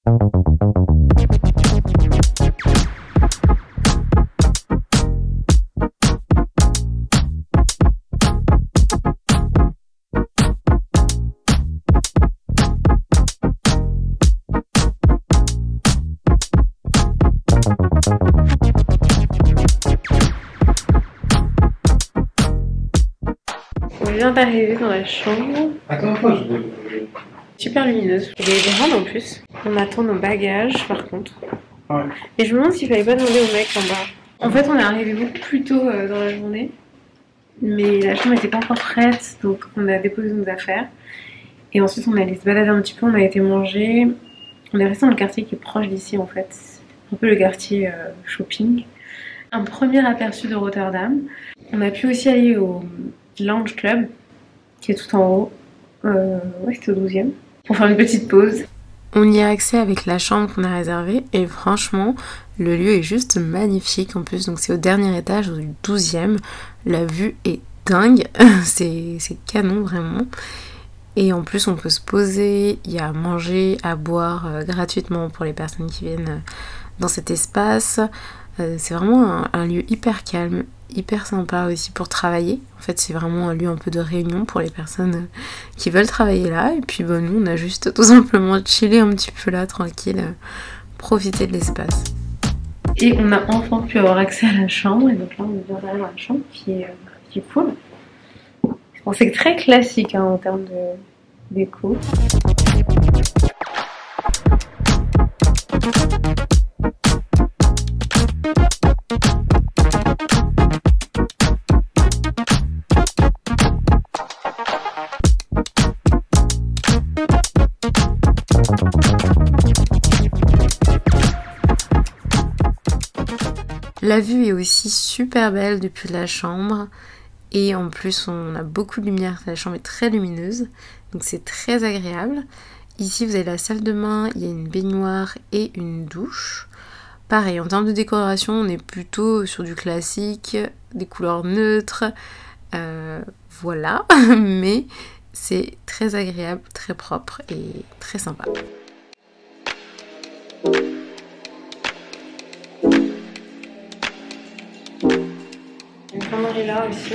On vient d'arriver dans la chambre. Super lumineuse. Elle est grande en plus. On attend nos bagages par contre. Ouais. Et je me demande s'il fallait pas demander au mec en bas. En fait, on est arrivé beaucoup plus tôt dans la journée. Mais la chambre n'était pas encore prête. Donc on a déposé nos affaires. Et ensuite on est allé se balader un petit peu. On a été manger. On est resté dans le quartier qui est proche d'ici en fait. Un peu le quartier shopping. Un premier aperçu de Rotterdam. On a pu aussi aller au Lounge Club, qui est tout en haut. Ouais, c'était au 12e. Pour faire une petite pause. On y a accès avec la chambre qu'on a réservée. Et franchement, le lieu est juste magnifique en plus. Donc c'est au dernier étage, au 12e. La vue est dingue. c'est canon vraiment. Et en plus, on peut se poser. Il y a à manger, à boire gratuitement pour les personnes qui viennent dans cet espace. C'est vraiment un lieu hyper calme, hyper sympa aussi pour travailler. En fait, c'est vraiment un lieu un peu de réunion pour les personnes qui veulent travailler là. Et puis bon, nous, on a juste tout simplement chillé un petit peu là, tranquille, profiter de l'espace. Et on a enfin pu avoir accès à la chambre. Et donc là, on est bien derrière la chambre qui est cool. Bon, c'est très classique hein, en termes de déco. La vue est aussi super belle depuis la chambre et en plus on a beaucoup de lumière, la chambre est très lumineuse donc c'est très agréable. Ici vous avez la salle de bain, il y a une baignoire et une douche. Pareil, en termes de décoration on est plutôt sur du classique, des couleurs neutres, voilà, mais c'est très agréable, très propre et très sympa. Une crèmerie là aussi.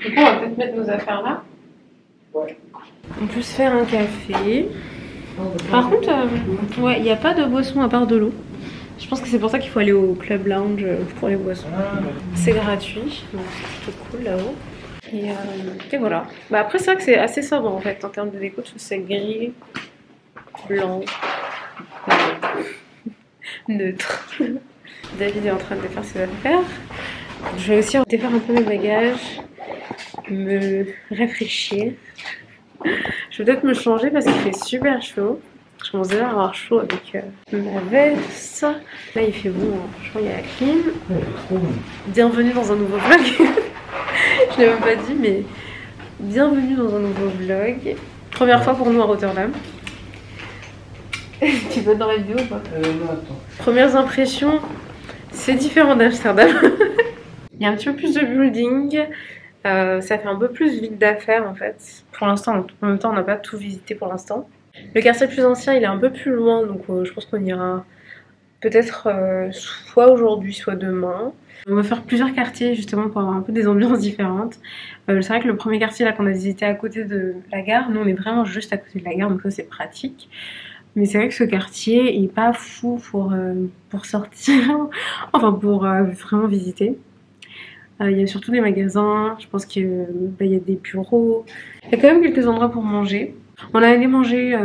Du coup, on va peut-être mettre nos affaires là. Ouais. On peut se faire un café. Par contre, ouais, il n'y a pas de boisson à part de l'eau. Je pense que c'est pour ça qu'il faut aller au club lounge pour les boissons. C'est gratuit, donc c'est plutôt cool là-haut. Et voilà. Bah après, c'est vrai que c'est assez sobre en fait en termes de déco. C'est gris, blanc, neutre. David est en train de faire ses affaires. Je vais aussi défaire un peu mes bagages, me rafraîchir. Je vais peut-être me changer parce qu'il fait super chaud. Je commence déjà à avoir chaud avec ma veste. Là il fait bon, hein. Je crois qu'il y a la clim. Bienvenue dans un nouveau vlog. Je l'ai même pas dit, mais bienvenue dans un nouveau vlog. Première fois pour nous à Rotterdam. Tu veux être dans la vidéo ou pas? Non, attends. Premières impressions, c'est différent d'Amsterdam. Il y a un petit peu plus de building. Ça fait un peu plus vide d'affaires en fait. Pour l'instant, en même temps, on n'a pas tout visité pour l'instant. Le quartier plus ancien, il est un peu plus loin, donc je pense qu'on ira peut-être soit aujourd'hui, soit demain. On va faire plusieurs quartiers justement pour avoir un peu des ambiances différentes. C'est vrai que le premier quartier là qu'on a visité à côté de la gare, nous on est vraiment juste à côté de la gare, donc ça c'est pratique. Mais c'est vrai que ce quartier est pas fou pour sortir, enfin pour vraiment visiter. Il y a surtout des magasins, je pense qu'il y a des bureaux. Il y a quand même quelques endroits pour manger. On a allé manger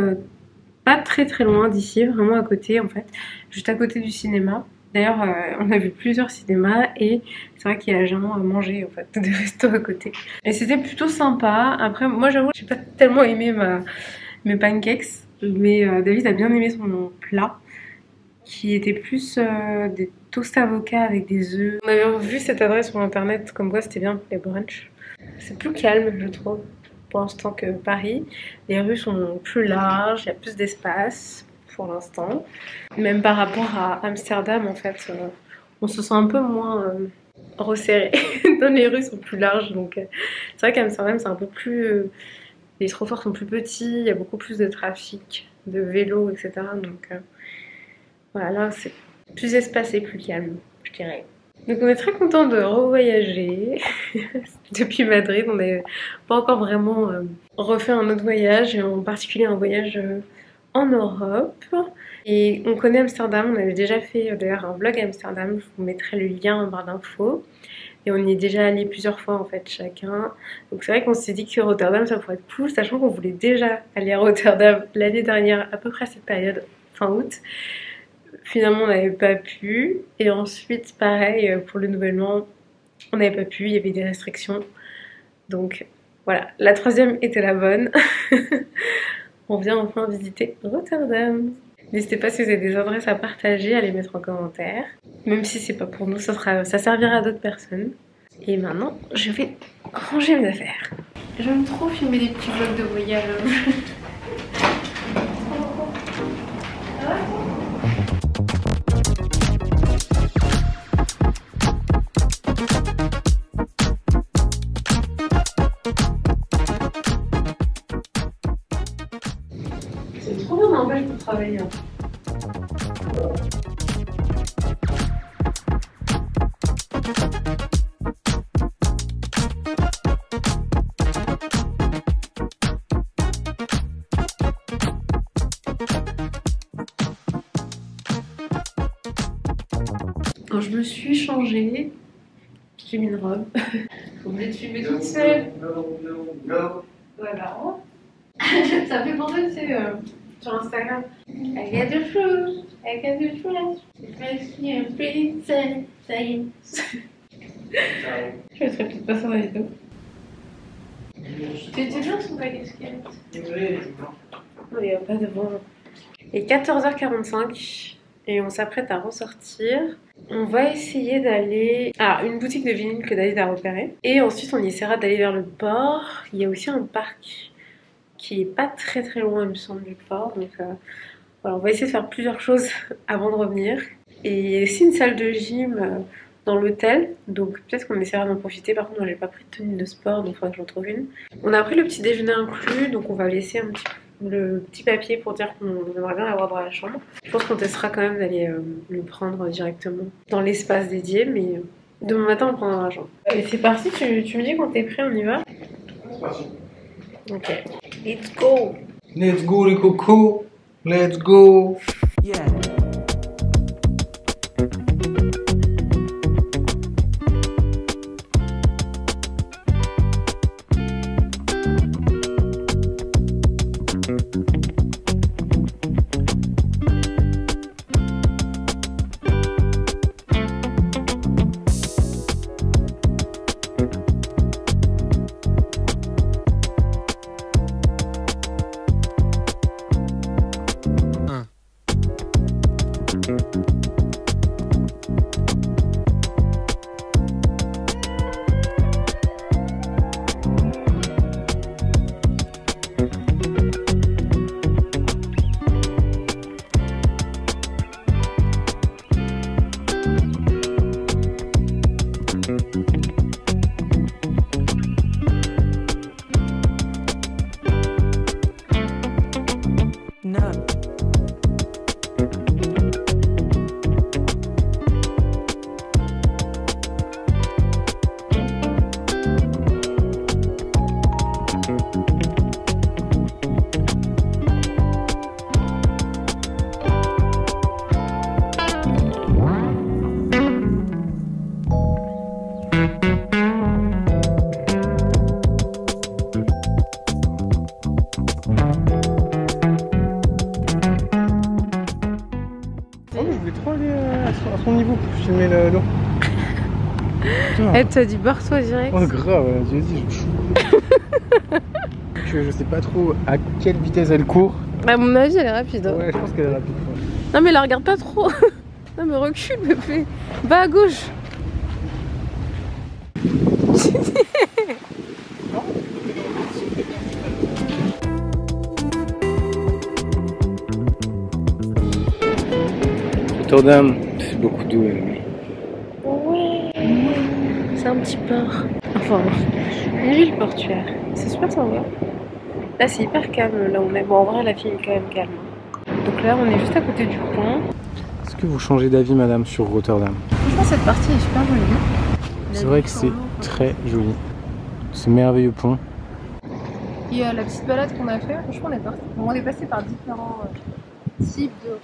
pas très très loin d'ici, vraiment à côté en fait, juste à côté du cinéma. D'ailleurs, on a vu plusieurs cinémas et c'est vrai qu'il y a légèrement à manger en fait, des restos à côté. Et c'était plutôt sympa. Après, moi j'avoue, j'ai pas tellement aimé mes pancakes, mais David a bien aimé son plat, qui était plus des toasts avocats avec des œufs. On avait vu cette adresse sur internet, comme quoi c'était bien pour les brunchs. C'est plus calme, je trouve, pour l'instant que Paris. Les rues sont plus larges, il y a plus d'espace pour l'instant. Même par rapport à Amsterdam, en fait, on se sent un peu moins resserré. Dans les rues sont plus larges, donc c'est vrai qu'Amsterdam c'est un peu plus... les trottoirs sont plus petits, il y a beaucoup plus de trafic. de vélo, etc. Donc voilà, là c'est plus espacé, plus calme, je dirais. Donc on est très content de revoyager. Depuis Madrid, on n'a pas encore vraiment refait un autre voyage, et en particulier un voyage en Europe. Et on connaît Amsterdam, on avait déjà fait d'ailleurs un vlog à Amsterdam, je vous mettrai le lien en barre d'infos. Et on y est déjà allé plusieurs fois en fait chacun. Donc c'est vrai qu'on s'est dit que Rotterdam ça pourrait être cool, sachant qu'on voulait déjà aller à Rotterdam l'année dernière à peu près à cette période, fin août. Finalement on n'avait pas pu. Et ensuite pareil pour le Nouvel An, on n'avait pas pu, il y avait des restrictions. Donc voilà, la troisième était la bonne. On vient enfin visiter Rotterdam. N'hésitez pas si vous avez des adresses à partager, à les mettre en commentaire. Même si c'est pas pour nous, ça servira à d'autres personnes. Et maintenant, je vais ranger mes affaires. J'aime trop filmer des petits vlogs de voyage. C'est trop bien n'empêche pour travailler. Alors, je me suis changée. J'ai mis une robe. Faut oublier de filmer toute seule. Voilà. Ça fait penser, tu sais, sur Instagram. I got the shoes, I got the shoes. C'est pretty, ça y est. Je mettrai peut-être pas ça dans la vidéo. T'étais bien sous ta casquette. Non, il n'y a pas de vent. Il est 14h45 et on s'apprête à ressortir. On va essayer d'aller à une boutique de vinyle que David a repérée. Et ensuite, on essaiera d'aller vers le port. Il y a aussi un parc qui est pas très très loin, il me semble, du port. Donc voilà, on va essayer de faire plusieurs choses avant de revenir. Et il y a aussi une salle de gym dans l'hôtel, donc peut-être qu'on essaiera d'en profiter. Par contre, moi j'ai pas pris de tenue de sport, donc il faudra que j'en trouve une. On a pris le petit déjeuner inclus, donc on va laisser un petit peu le petit papier pour dire qu'on aimerait bien l'avoir dans la chambre. Je pense qu'on testera quand même d'aller le prendre directement dans l'espace dédié, mais demain matin on le prendra dans la chambre. Et c'est parti, tu me dis quand t'es prêt, on y va? C'est parti. Ok, let's go! Let's go les cocos, let's go. Yeah. No. À son niveau pour filmer l'eau. Elle t'a dit barre-toi direct. Oh grave, j'ai dit je suis je sais pas trop à quelle vitesse elle court. À mon avis elle est rapide. Hein. Ouais, je pense qu'elle est rapide. Non mais la regarde pas trop. Non mais recule bébé. Va à gauche. Rotterdam, c'est beaucoup d'eau. Ouais. C'est un petit port. Enfin, une ville portuaire. C'est super sympa. Là c'est hyper calme là où on est. Bon en vrai la ville est quand même calme. Donc là, on est juste à côté du pont. Est-ce que vous changez d'avis, madame, sur Rotterdam? Franchement, cette partie est super jolie. C'est vrai que c'est très joli. Ce merveilleux pont. Et la petite balade qu'on a fait, franchement, on est passé par différents types de rues,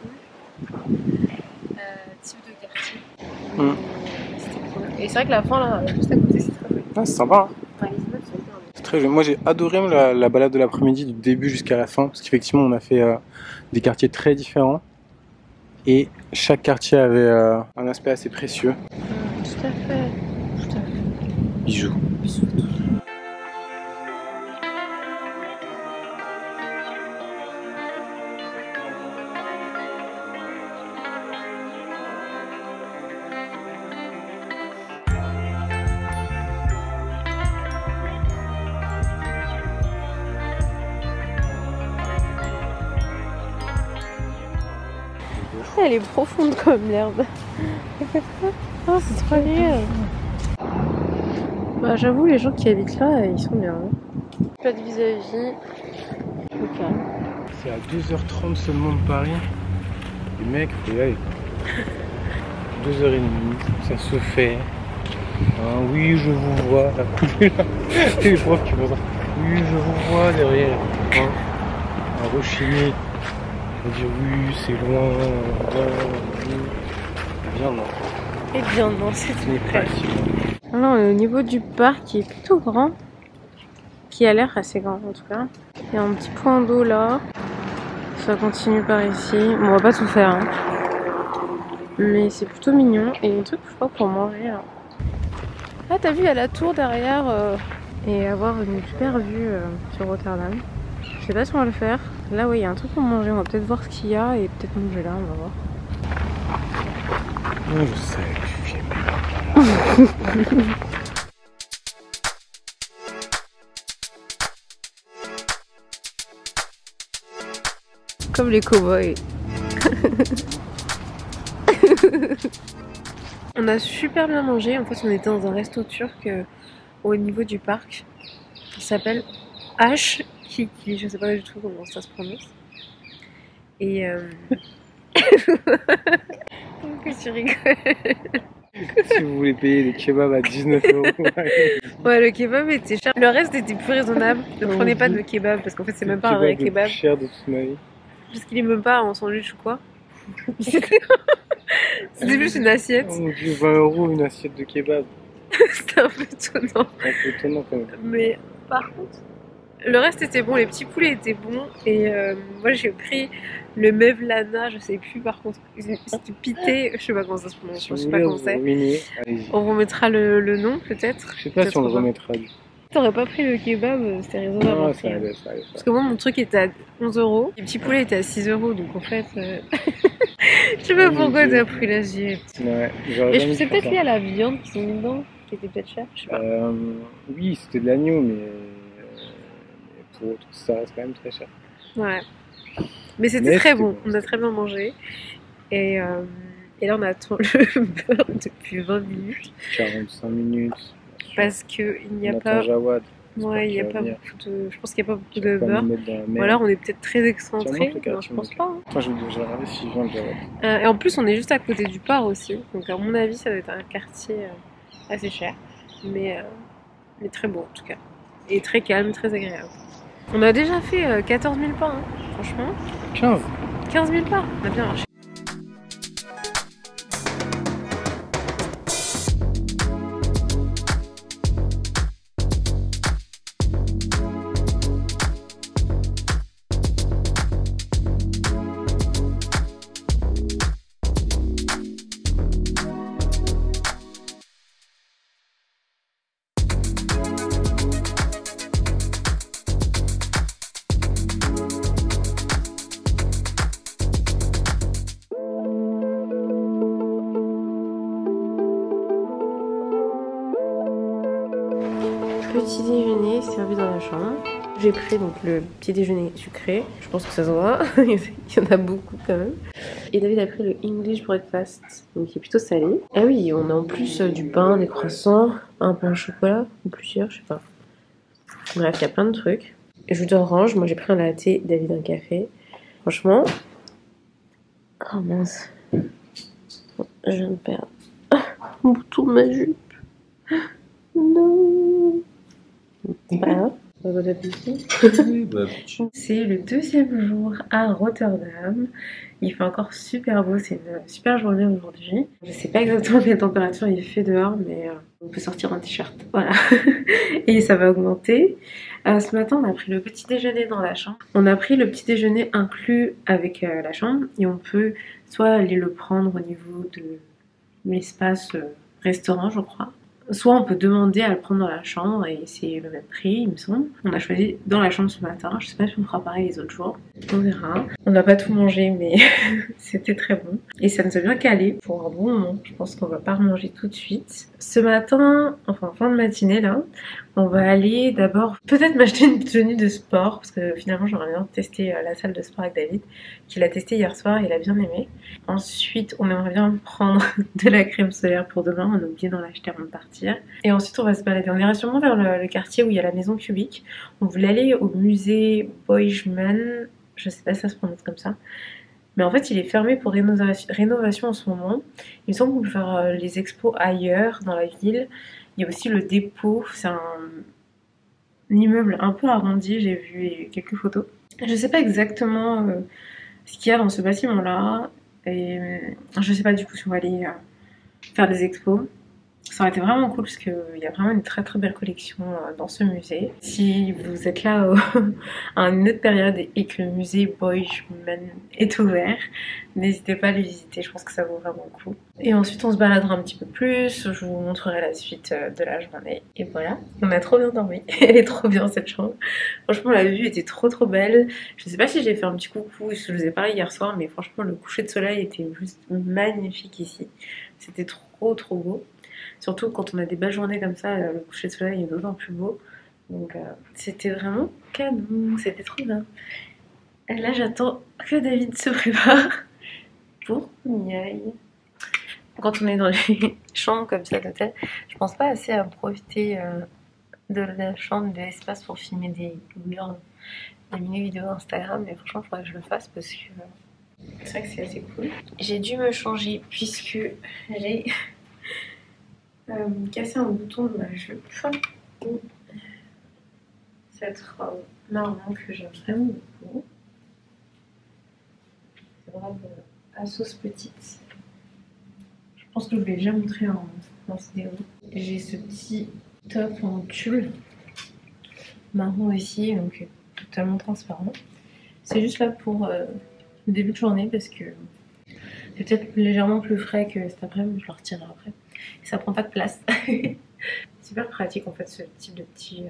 types de quartiers. C'était cool. Et c'est vrai que la fin, là, juste à côté, c'est très joli. Ah, c'est sympa. Ouais, les immeubles sont hyper beaux. C'est très joli. Moi, j'ai adoré la balade de l'après-midi, du début jusqu'à la fin, parce qu'effectivement, on a fait des quartiers très différents. Et chaque quartier avait un aspect assez précieux. Tout à fait. Tout à fait. Bijoux. Bisous. Elle est profonde comme l'herbe. Oh, c'est trop bien. Bah, j'avoue, les gens qui habitent là, ils sont bien. Pas de vis-à-vis. Okay. C'est à 2h30 seulement de Paris. Les mecs, faut y aller. 2h30, ça se fait. Ah, oui, je vous vois. C'est les profs qui font ça. Oui, je vous vois derrière. Hein, à rechigner. On va dire oui, c'est loin. Bien non. Et bien non, c'est tout près. Pas Là, on est au niveau du parc qui est plutôt grand. Qui a l'air assez grand en tout cas. Il y a un petit point d'eau là. Ça continue par ici. Bon, on va pas tout faire. Hein. Mais c'est plutôt mignon. Et un truc, je crois, pour manger. Là. Ah, t'as vu, il y a la tour derrière. Et avoir une super vue sur Rotterdam. Je sais pas si on va le faire. Là, oui, il y a un truc pour manger. On va peut-être voir ce qu'il y a et peut-être manger là. On va voir. Non, je sais, tu filmes. Comme les cow-boys. On a super bien mangé. En fait, on était dans un resto turc au niveau du parc. Il s'appelle H Kiki. Je sais pas du tout comment ça se prononce. Et pourquoi tu rigoles? Si vous voulez payer des kebabs à 19 €. Ouais, le kebab était cher. Le reste était plus raisonnable. Ne prenez pas de kebab parce qu'en fait, c'est même pas un vrai kebab. C'est le plus cher de toute ma vie. Parce qu'il est même pas en sandwich ou quoi. C'était juste une assiette. Oh mon dieu, 20 € une assiette de kebab. C'était un peu étonnant. C'est un peu étonnant quand même. Mais par contre, le reste était bon. Les petits poulets étaient bons. Et moi, j'ai pris le mevlana, je sais plus par contre. C'était pité, je sais pas comment ça se prononce. Si je sais vous pas voulez, comment c'est. On remettra le nom peut-être. Je sais pas si on le remettra. T'aurais pas pris le kebab, c'était raisonnable. Non, ça allait. Parce que moi, mon truc était à 11 €. Les petits poulets étaient à 6 €. Donc en fait, je sais pas pourquoi t'as pris l'assiette. Ouais, et c'est peut-être lié à la viande qui sont mis dedans, qui était peut-être chère. Je sais pas. Oui, c'était de l'agneau, mais pour tout ça reste quand même très cher. Ouais. Mais c'était très bon. On a très bien mangé. Et là, on attend le beurre depuis 20 minutes. 45 minutes. Parce qu'il n'y a pas. Jawad. Ouais, il n'y a pas beaucoup de. Je pense qu'il n'y a pas beaucoup de beurre. Ou alors on est peut-être très excentré. Non, je pense pas. Hein. Moi, je vais regarder si je viens de Jawad. Et en plus, on est juste à côté du port aussi. Donc, à mon avis, ça doit être un quartier assez cher. Mais très beau en tout cas. Et très calme, très agréable. On a déjà fait 14 000 pas, hein, franchement. 15 000 pas, on a bien marché. Petit déjeuner servi dans la chambre. J'ai pris donc le petit déjeuner sucré. Je pense que ça se voit. Il y en a beaucoup quand même. Et David a pris le English breakfast, donc qui est plutôt salé. Ah oui, on a en plus du pain, des croissants, un pain au chocolat ou plusieurs, je sais pas. Bref, il y a plein de trucs. Jus d'orange, moi j'ai pris un latte, David un café. Franchement, Oh mince. Je viens de perdre mon bouton de ma jupe. Non. C'est pas grave. Bon appétit. C'est le deuxième jour à Rotterdam. Il fait encore super beau, c'est une super journée aujourd'hui. Je sais pas exactement quelle température il fait dehors, mais on peut sortir en t-shirt. Voilà. Et ça va augmenter. Ce matin, on a pris le petit déjeuner dans la chambre. On a pris le petit déjeuner inclus avec la chambre et on peut soit aller le prendre au niveau de l'espace restaurant, je crois. Soit on peut demander à le prendre dans la chambre et c'est le même prix, il me semble. On a choisi dans la chambre ce matin. Je sais pas si on fera pareil les autres jours. On verra. On n'a pas tout mangé, mais c'était très bon. Et ça nous a bien calé pour un bon moment. Je pense qu'on va pas remanger tout de suite. Ce matin, enfin fin de matinée là, on va aller d'abord peut-être m'acheter une tenue de sport parce que finalement j'aimerais bien tester la salle de sport avec David, qu'il a testé hier soir, il a bien aimé. Ensuite, on aimerait bien prendre de la crème solaire pour demain. On a oublié d'en acheter avant de partir. Et ensuite, on va se balader. On ira sûrement vers le quartier où il y a la maison cubique. On voulait aller au musée Boijman. Je sais pas si ça se prononce comme ça. Mais en fait, il est fermé pour rénovation en ce moment. Il me semble qu'on peut faire les expos ailleurs dans la ville. Il y a aussi le dépôt. C'est un immeuble un peu arrondi. J'ai vu quelques photos. Je sais pas exactement ce qu'il y a dans ce bâtiment-là. Et je sais pas du coup si on va aller faire des expos. Ça aurait été vraiment cool parce qu'il y a vraiment une très très belle collection dans ce musée. Si vous êtes là à une autre période et que le musée Boijman est ouvert, n'hésitez pas à le visiter, je pense que ça vaut vraiment le coup. Et ensuite on se baladera un petit peu plus, je vous montrerai la suite de la journée. Et voilà, on a trop bien dormi, elle est trop bien cette chambre. Franchement la vue était trop trop belle. Je sais pas si j'ai fait un petit coucou, je vous ai parlé hier soir, mais franchement le coucher de soleil était juste magnifique ici. C'était trop trop beau. Surtout quand on a des belles journées comme ça, le coucher de soleil est d'autant plus beau. Donc c'était vraiment canon, c'était trop bien. Et là j'attends que David se prépare pour qu'on y aille. Quand on est dans les chambres comme ça d'hôtel, je pense pas assez à profiter de la chambre, de l'espace pour filmer des mini-vidéos Instagram. Mais franchement il faudrait que je le fasse parce que c'est vrai que c'est assez cool. J'ai dû me changer puisque j'ai... casser un bouton de ma jupe. Cette robe marron que j'aime vraiment beaucoup. C'est une robe à sauce petite. Je pense que je vous l'ai déjà montré en vidéo. J'ai ce petit top en tulle marron aussi, donc totalement transparent. C'est juste là pour le début de journée parce que c'est peut-être légèrement plus frais que cet après-midi, je le retirerai après. Ça prend pas de place. Super pratique en fait ce type de petit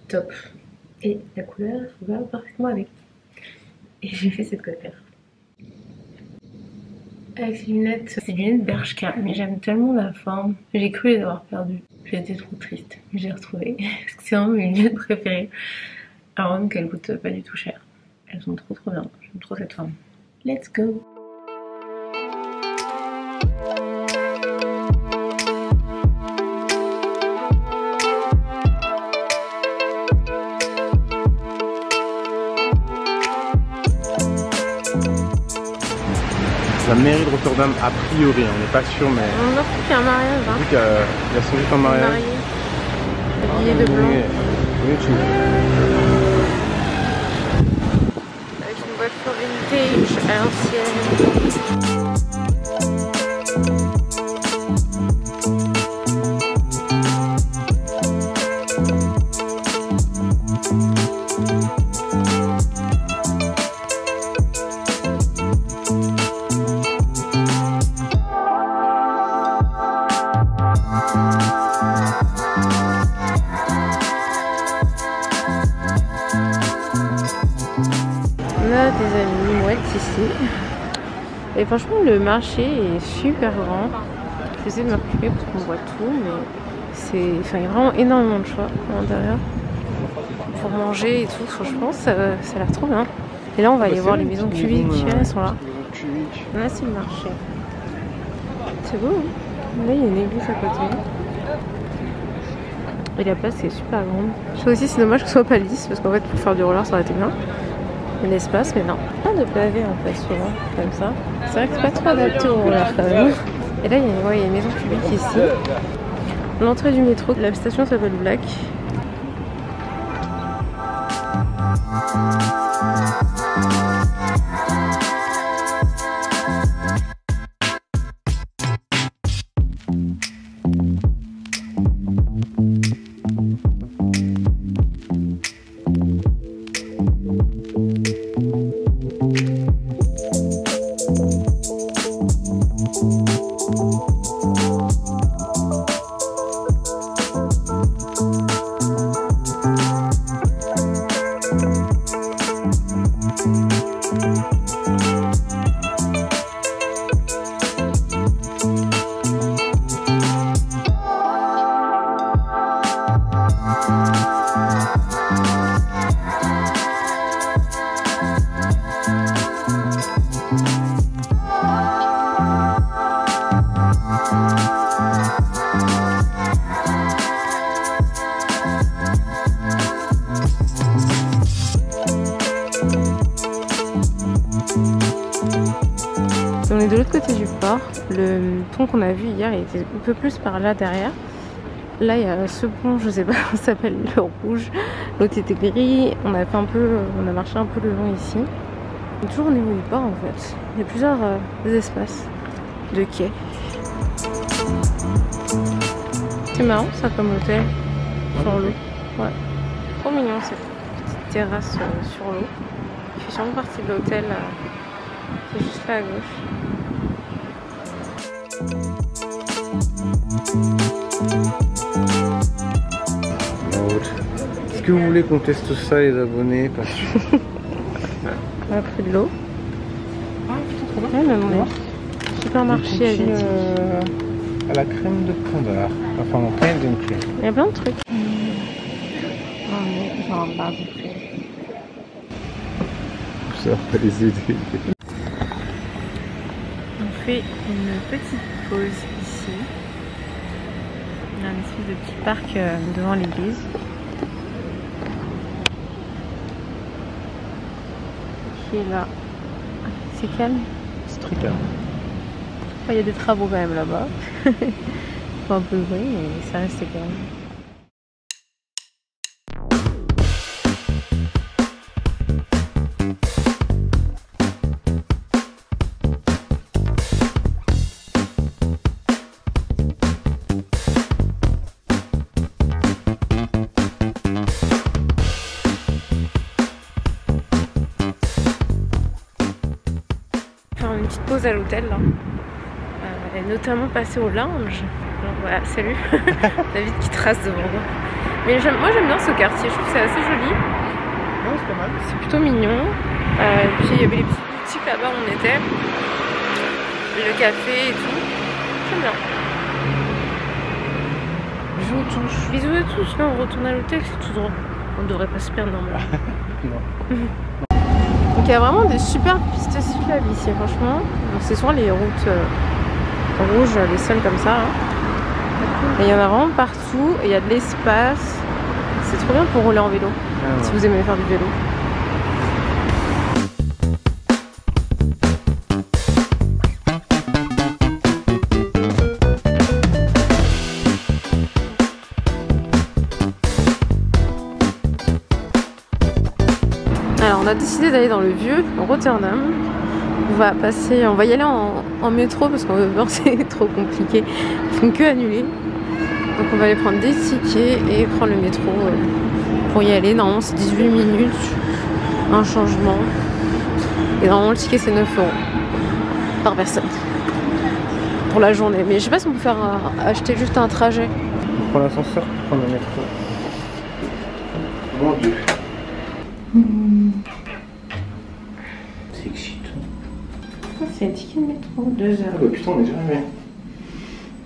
top. Et la couleur va parfaitement avec. Et j'ai fait cette couleur. Avec ces lunettes, c'est des lunettes Bershka, mais j'aime tellement la forme. J'ai cru les avoir perdues. J'ai été trop triste. J'ai retrouvé. Parce que c'est vraiment mes lunettes préférées. Alors même qu'elles coûtent pas du tout cher. Elles sont trop trop bien. J'aime trop cette forme. Let's go! La mairie de Rotterdam, a priori, on n'est pas sûr, mais... On a cru qu'il y a un mariage, hein. Vu qu'il y a sans doute un mariage. Habillé de blanc. Oui, tu me... Avec une voiture vintage à l'ancienne. Des amis mouettes ici et franchement le marché est super grand. J'essaie de m'occuper parce qu'on voit tout, mais il y a vraiment énormément de choix à l'intérieur pour manger et tout. Franchement ça a l'air trop bien. Et là on va aller voir les maisons cubiques, elles sont là. Là c'est le marché, c'est beau hein. Là il y a une église à côté et la place est super grande. Ça aussi c'est dommage que ce soit pas lisse parce qu'en fait pour faire du roller ça aurait été bien. Il y a l'espace, mais non. Pas de pavés en fait, souvent, comme ça. C'est vrai que c'est pas trop adapté au roller quand même. Et là, il y a une maison publique ici. L'entrée du métro, la station s'appelle Black. On est de l'autre côté du port. Le pont qu'on a vu hier, il était un peu plus par là derrière. Là, il y a ce pont, je sais pas comment ça s'appelle, le rouge. L'autre était gris. On a marché un peu le long ici. On est toujours au niveau du port en fait. Il y a plusieurs espaces de quai. C'est marrant ça comme hôtel sur l'eau. Ouais. Trop mignon cette petite terrasse sur l'eau. Il fait sûrement partie de l'hôtel. C'est juste là à gauche. Est-ce que vous voulez qu'on teste ça les abonnés? On a pris de l'eau. Ouais, même on est supermarché asiatique. À la crème de Pandore. Enfin, on plein d'une crème. Il y a plein de trucs. On est genre un bar de crème. Ça va pas les aider. On fait une petite pause ici. Il y a un espèce de petit parc devant l'église. Qui est là. C'est calme. C'est très calme. Il y a des travaux quand même là-bas. Il faut un peu de bruit, mais ça reste calme. Une petite pause à l'hôtel là. Et notamment passer au lounge. Donc voilà, salut. David qui trace devant moi. Mais moi j'aime bien ce quartier, je trouve que c'est assez joli. Non, c'est pas mal. C'est plutôt mignon. Et puis il y avait les petites boutiques là-bas où on était. Le café et tout. J'aime bien. Bisous à tous. Bisous à tous. Là on retourne à l'hôtel, c'est tout droit. On ne devrait pas se perdre normalement. Non. Donc il y a vraiment des super pistes cyclables ici, franchement. C'est souvent les routes rouges, les seules comme ça. Hein. Et il y en a vraiment partout, et il y a de l'espace. C'est trop bien pour rouler en vélo, si vous aimez faire du vélo. Alors on a décidé d'aller dans le vieux Rotterdam. On va y aller en métro parce qu'on veut voir c'est trop compliqué. Ils font que annuler. Donc on va aller prendre des tickets et prendre le métro pour y aller. Normalement c'est 18 minutes, un changement. Et normalement le ticket c'est 9 € par personne pour la journée. Mais je sais pas si on peut faire acheter juste un trajet. On prend l'ascenseur, on prend le métro. Mon Dieu. C'est excitant. C'est un ticket de métro, 2 heures. Ah bah putain, on est déjà arrivé.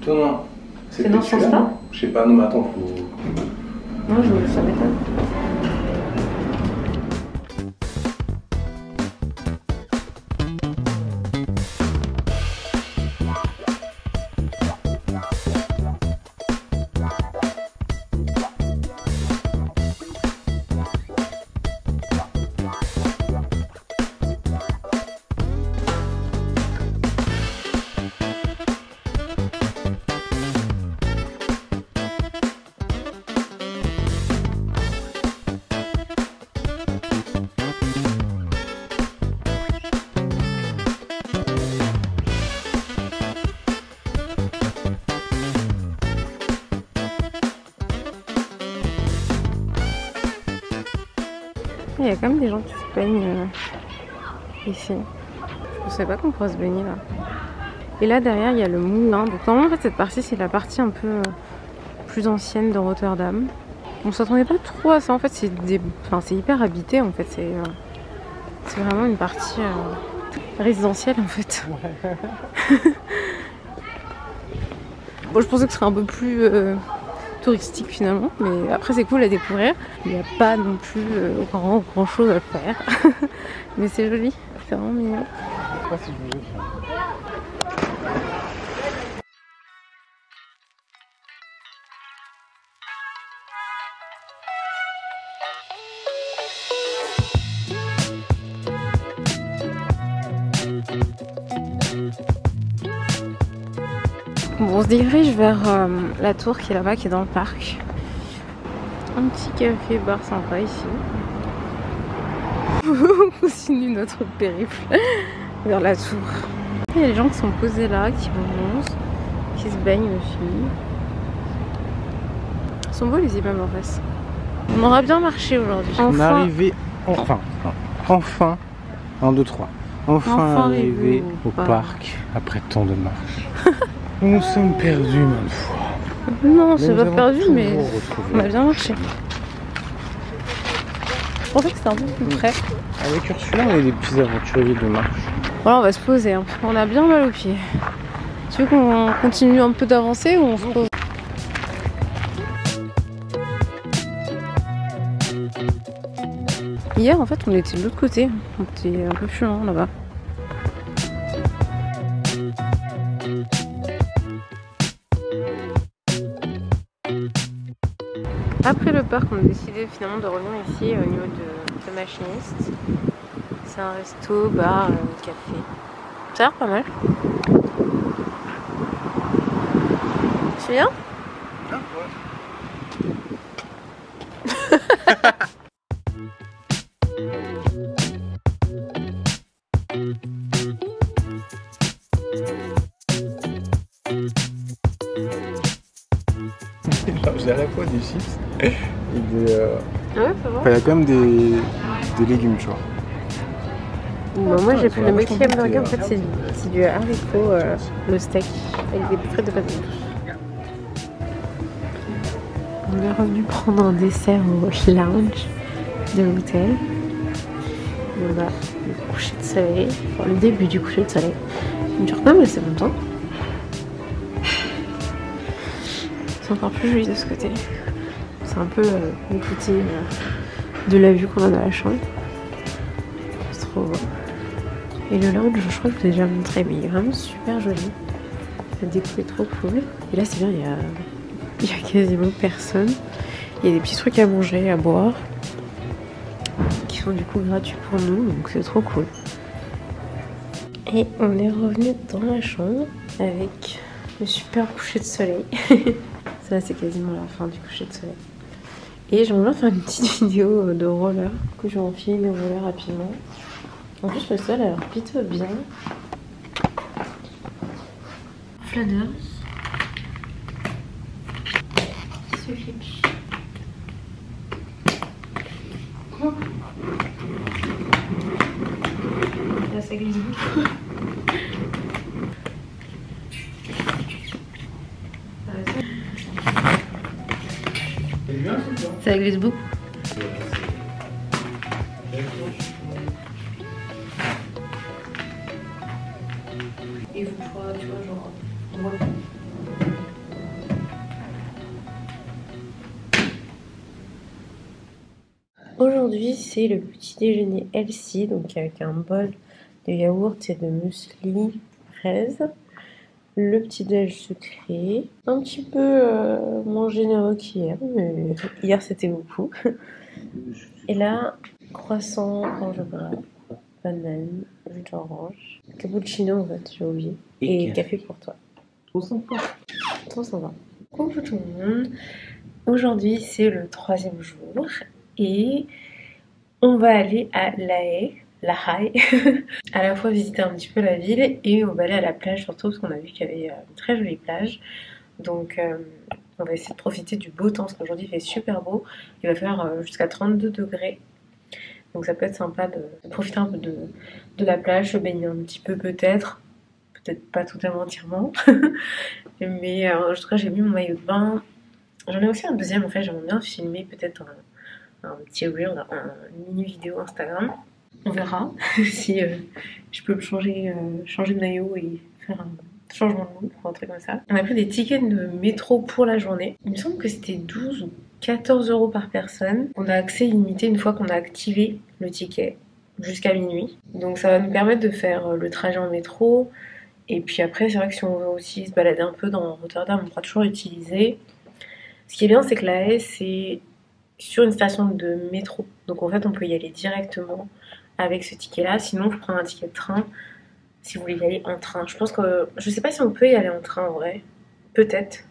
Thomas, c'est dans ce sens-là? Je sais pas, non mais attends, faut... Non, ça m'étonne. y a quand même des gens qui se baignent ici. Je ne savais pas qu'on pourrait se baigner là. Et là derrière il y a le moulin. Donc normalement en fait cette partie c'est la partie un peu plus ancienne de Rotterdam. On s'attendait pas trop à ça en fait, c'est hyper habité en fait, c'est vraiment une partie résidentielle en fait. Bon je pensais que ce serait un peu plus touristique finalement, mais après c'est cool à découvrir. Il n'y a pas non plus grand chose à faire, mais c'est joli, c'est vraiment mignon. Je sais pas si je vous ai fait. Bon, on se dirige vers la tour qui est là-bas, qui est dans le parc. Un petit café bar sympa ici. On continue notre périple vers la tour. Il y a des gens qui sont posés là, qui bronzent, qui se baignent aussi. Ils sont beaux les immeubles en face. On aura bien marché aujourd'hui. On est arrivé enfin 1, 2, 3. Enfin arrivé au parc après tant de marches. Nous nous sommes perdus maintes fois. Non, c'est pas perdu, mais on a bien marché. Je pensais que c'était un peu plus près. Avec Ursula, on est des petits aventuriers de marche. Voilà, on va se poser. Hein. On a bien mal aux pieds. Tu veux qu'on continue un peu d'avancer ou on se pose? Hier, en fait, on était de l'autre côté. On était un peu plus loin là-bas. Après le parc, on a décidé finalement de revenir ici au niveau de Machiniste. C'est un resto, bar, café. Ça a l'air pas mal. C'est bien? J'ai à la fois des chips et des. Ah ouais, faut voir. Il y a quand même des légumes, tu vois. Bon, moi j'ai pris le Mexican burger, en fait c'est du haricot, le steak, avec des frites de patates douces. On est revenu prendre un dessert au lounge de l'hôtel. On va le coucher de soleil, enfin le début du coucher de soleil. Il ne dure pas mais c'est longtemps. C'est encore plus joli de ce côté. C'est un peu le côté de la vue qu'on a dans la chambre. C'est trop beau. Et le lounge, je crois que je vous ai déjà montré, mais il est vraiment super joli. La déco est trop cool. Et là, c'est bien, il y a quasiment personne. Il y a des petits trucs à manger, à boire, qui sont du coup gratuits pour nous, donc c'est trop cool. Et on est revenu dans la chambre avec le super coucher de soleil. Ça, c'est quasiment la fin du coucher de soleil. Et j'aimerais bien faire une petite vidéo de roller, que je vais enfiler mes rollers rapidement. En plus, le sol a l'air plutôt bien. Flâneurs. Ce chips. Oh. Là, ça glisse beaucoup. Ça glisse beaucoup. Et vous, tu vois, genre, on voit. Aujourd'hui, c'est le petit déjeuner healthy, donc avec un bol de yaourt et de muesli fraise. Le petit déj sucré, un petit peu moins généreux qu'hier, mais hier c'était beaucoup. Et là, croissant, pain au chocolat, banane, jus d'orange, cappuccino en fait, j'ai oublié, et café pour toi. Trop sympa. Trop sympa. Coucou tout le monde. Aujourd'hui c'est le 3e jour et on va aller à La Haye, à la fois visiter un petit peu la ville et on va aller à la plage surtout parce qu'on a vu qu'il y avait une très jolie plage. Donc on va essayer de profiter du beau temps parce qu'aujourd'hui il fait super beau. Il va faire jusqu'à 32 degrés. Donc ça peut être sympa de profiter un peu de la plage, se baigner un petit peu peut-être pas totalement entièrement. Mais en tout cas j'ai mis mon maillot de bain. J'en ai aussi un deuxième en fait, j'aimerais bien filmer peut-être un petit reel, une mini vidéo Instagram. On verra si je peux changer de maillot et faire un changement de look ou un truc comme ça. On a pris des tickets de métro pour la journée. Il me semble que c'était 12 ou 14 € par personne. On a accès illimité une fois qu'on a activé le ticket jusqu'à minuit. Donc ça va nous permettre de faire le trajet en métro. Et puis après, c'est vrai que si on veut aussi se balader un peu dans Rotterdam, on pourra toujours l'utiliser. Ce qui est bien, c'est que La Haye, c'est sur une station de métro. Donc en fait, on peut y aller directement avec ce ticket-là. Sinon, il faut prendre un ticket de train si vous voulez y aller en train. Je sais pas si on peut y aller en train en vrai. Peut-être.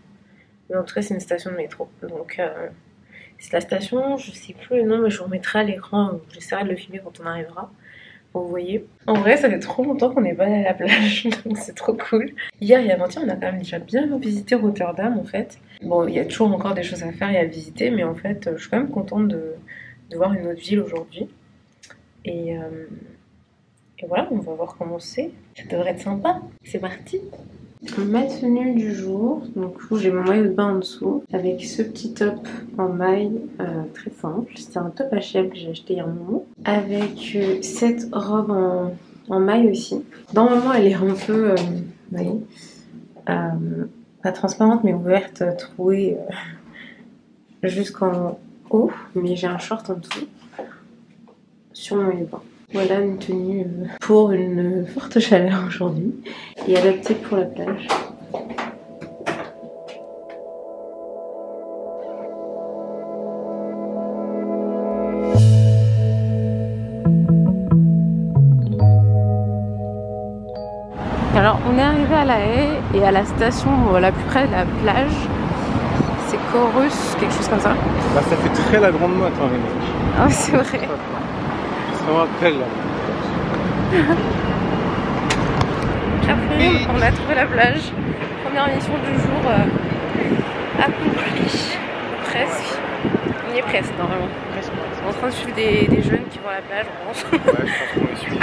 Mais en tout cas, c'est une station de métro. Donc c'est la station, je sais plus le nom, mais je vous remettrai à l'écran. J'essaierai de le filmer quand on arrivera. Vous voyez. En vrai, ça fait trop longtemps qu'on n'est pas allé à la plage, donc c'est trop cool. Hier et avant-hier, on a quand même déjà bien visité Rotterdam en fait. Bon, il y a toujours encore des choses à faire et à visiter, mais en fait, je suis quand même contente de voir une autre ville aujourd'hui. Et voilà, on va voir comment c'est. Ça devrait être sympa. C'est parti. Ma tenue du jour, donc j'ai mon maillot de bain en dessous avec ce petit top en maille très simple. C'est un top H&M que j'ai acheté il y a un moment avec cette robe en maille aussi. Normalement elle est un peu vous voyez, pas transparente mais ouverte, trouée jusqu'en haut, mais j'ai un short en dessous sur mon maillot de bain. Voilà une tenue pour une forte chaleur aujourd'hui et adaptée pour la plage. Alors on est arrivé à La Haye et à la station la plus près de la plage, c'est Corus, quelque chose comme ça. Bah ça fait très la grande motte hein, les mecs. Ah c'est vrai. Ça me rappelle là. Après, on a trouvé la plage. Première mission du jour accomplie. Presque. On y est presque normalement. Presque. On est en train de suivre des jeunes qui vont à la plage, on pense. Ouais, je pense qu'on est suivi.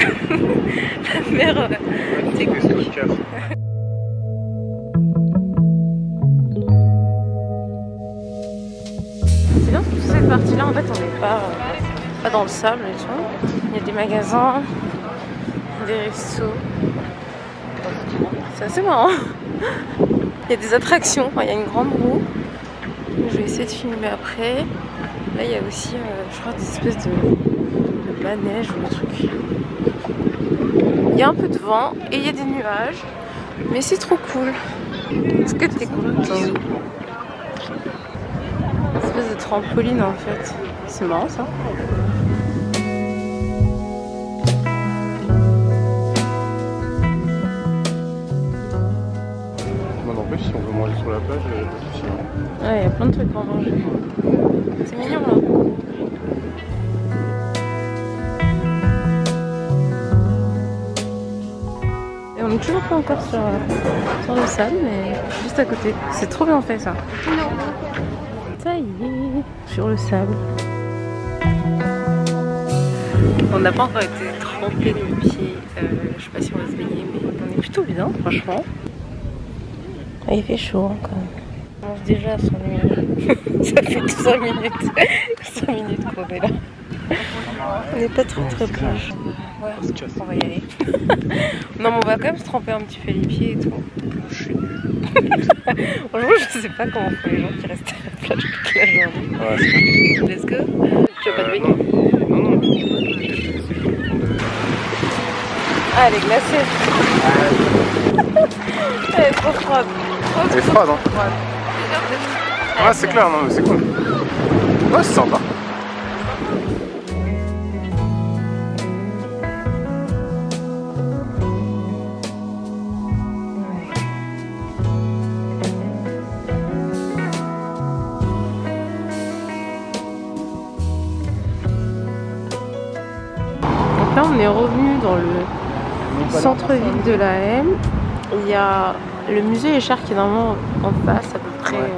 La mer, c'est cool. C'est bien que cette partie-là, en fait, on n'est pas dans le sable et tout. Il y a des magasins, des restos. C'est assez marrant. Il y a des attractions, enfin, il y a une grande roue. Je vais essayer de filmer après. Là il y a aussi, je crois, des espèces de manèges ou de trucs. Il y a un peu de vent et il y a des nuages. Mais c'est trop cool. Est-ce que t'es content? Une espèce de trampoline en fait. C'est marrant ça. Si on veut manger sur la plage, il n'y a pas de souci. Ouais, il y a plein de trucs pour manger. C'est mignon là. Et on est toujours pas encore sur le sable, mais juste à côté. C'est trop bien fait ça. Ça y est, sur le sable. On n'a pas encore été trempé les pieds. Je sais pas si on va se baigner, mais on est plutôt bien, franchement. Ah, il fait chaud hein, quand même. On mange déjà à 5 minutes. Ça fait 5 minutes. 5 minutes qu'on est là. On n'est pas très proche. Ouais, on va y aller. Non mais on va quand même se tremper un petit peu les pieds et tout. Je suis nul. Franchement je sais pas comment font les gens qui restent à la plage toute la journée. Ouais, let's go. Tu vas pas te baigner? Non. Ah elle est glacée. Elle est trop froide. Elle est froide hein. Ouais c'est clair, non mais c'est cool. Ouais c'est sympa. Donc là on est revenu dans le centre-ville de La Haye. Il y a le musée Écharpe qui est normalement en face à peu près. Ouais.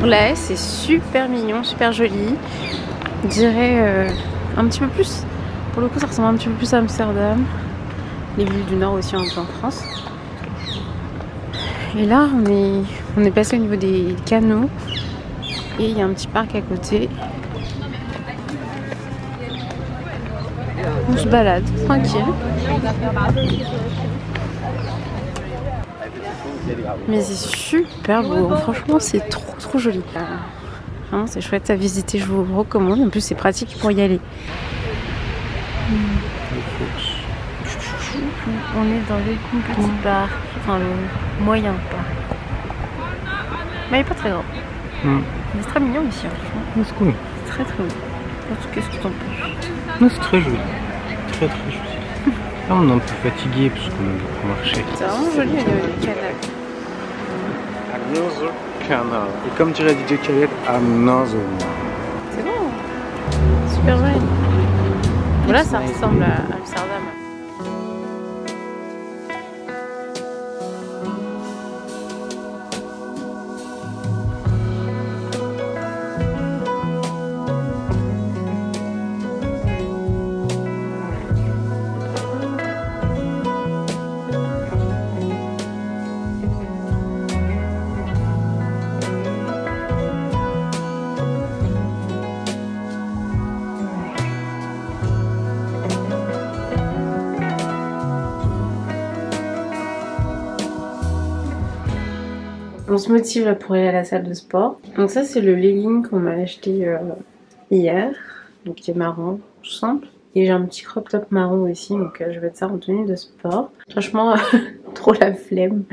Là, c'est super mignon, super joli. Je dirais un petit peu plus. Pour le coup, ça ressemble un petit peu plus à Amsterdam. Les villes du Nord aussi, un peu en France. Et là, on est passé au niveau des canaux. Et il y a un petit parc à côté. On se balade, tranquille. Mais c'est super beau, franchement c'est trop joli. Vraiment c'est chouette à visiter, je vous recommande. En plus c'est pratique pour y aller. On est dans le petit parc, enfin le moyen parc. Mais il n'est pas très grand. Mais c'est très mignon ici, franchement. C'est cool. C'est très beau. Qu'est-ce que tu t'en penses? Non, c'est très joli. Très joli. Là on est un peu fatigué parce qu'on a beaucoup marché. C'est vraiment joli au niveau du canal. Another canal. Et comme dirait DJ Khaled, another one. C'est bon. Super joli. Voilà, ça ressemble à Amsterdam. On se motive là pour aller à la salle de sport. Donc ça c'est le legging qu'on m'a acheté hier. Donc qui est marron, tout simple. Et j'ai un petit crop top marron aussi, donc je vais mettre ça en tenue de sport. Franchement, trop la flemme.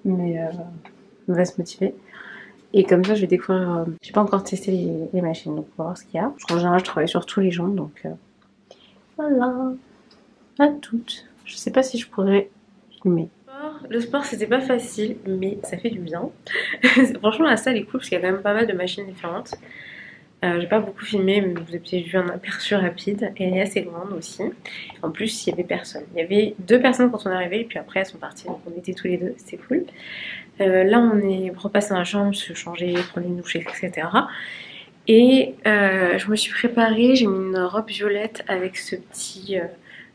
Mais on va se motiver. Et comme ça je vais découvrir... j'ai pas encore testé les machines, donc on va voir ce qu'il y a. Parce qu'en général je travaille sur tous les jambes, donc voilà. À toutes. Je sais pas si je pourrais filmer. Le sport c'était pas facile mais ça fait du bien. Franchement la salle est cool parce qu'il y a quand même pas mal de machines différentes. J'ai pas beaucoup filmé mais vous avez peut-être vu un aperçu rapide. Et elle est assez grande aussi. En plus il y avait personne. Il y avait 2 personnes quand on est arrivé et puis après elles sont parties donc on était tous les 2, c'était cool. Là on est repassé dans la chambre, se changer, prendre une douche etc. Et je me suis préparée, j'ai mis une robe violette avec ce petit...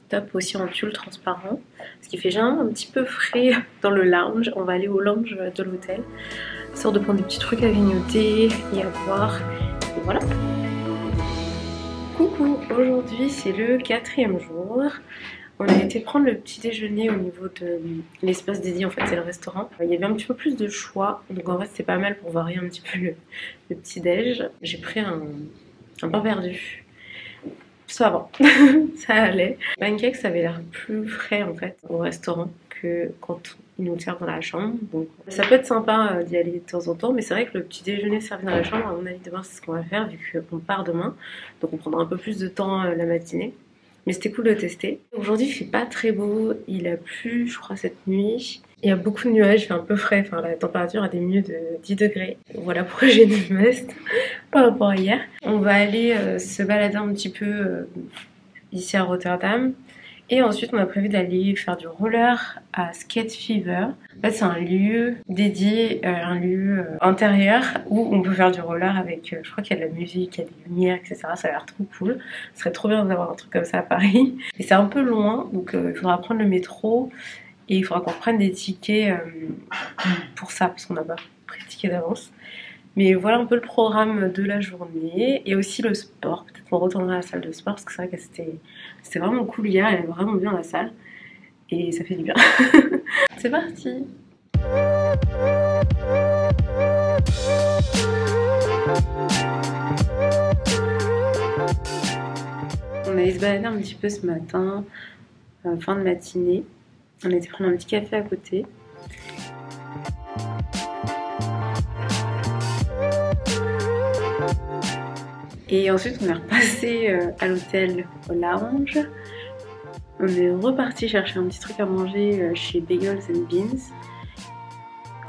top aussi en tulle transparent, ce qui fait généralement un petit peu frais dans le lounge. On va aller au lounge de l'hôtel, histoire de prendre des petits trucs à grignoter et à boire, et voilà. Coucou, aujourd'hui c'est le 4e jour. On a été prendre le petit déjeuner au niveau de l'espace dédié, en fait c'est le restaurant. Il y avait un petit peu plus de choix, donc en fait c'est pas mal pour varier un petit peu le petit déj. J'ai pris un pain perdu. Ça va, ça allait. Pancake, ça avait l'air plus frais en fait au restaurant que quand ils nous le servent dans la chambre. Donc ça peut être sympa d'y aller de temps en temps, mais c'est vrai que le petit déjeuner servi dans la chambre, à mon avis, demain c'est ce qu'on va faire vu qu'on part demain. Donc on prendra un peu plus de temps la matinée. Mais c'était cool de tester. Aujourd'hui il fait pas très beau, il a plu je crois cette nuit. Il y a beaucoup de nuages, il fait un peu frais, enfin la température a des milieux de 10 degrés. Voilà pourquoi j'ai une veste par rapport à hier. On va aller se balader un petit peu ici à Rotterdam. Et ensuite on a prévu d'aller faire du roller à Skate Fever. En fait c'est un lieu dédié, un lieu intérieur où on peut faire du roller avec, je crois qu'il y a de la musique, il y a des lumières, etc. Ça a l'air trop cool. Ce serait trop bien d'avoir un truc comme ça à Paris. Et c'est un peu loin, donc il faudra prendre le métro. Et il faudra qu'on prenne des tickets pour ça, parce qu'on n'a pas pris de tickets d'avance. Mais voilà un peu le programme de la journée. Et aussi le sport. Peut-être qu'on retournera à la salle de sport, parce que c'est vrai que c'était vraiment cool hier. Elle est vraiment bien la salle. Et ça fait du bien. C'est parti! On allait se balader un petit peu ce matin, fin de matinée. On a été prendre un petit café à côté. Et ensuite on est repassé à l'hôtel au lounge. On est reparti chercher un petit truc à manger chez Bagels and Beans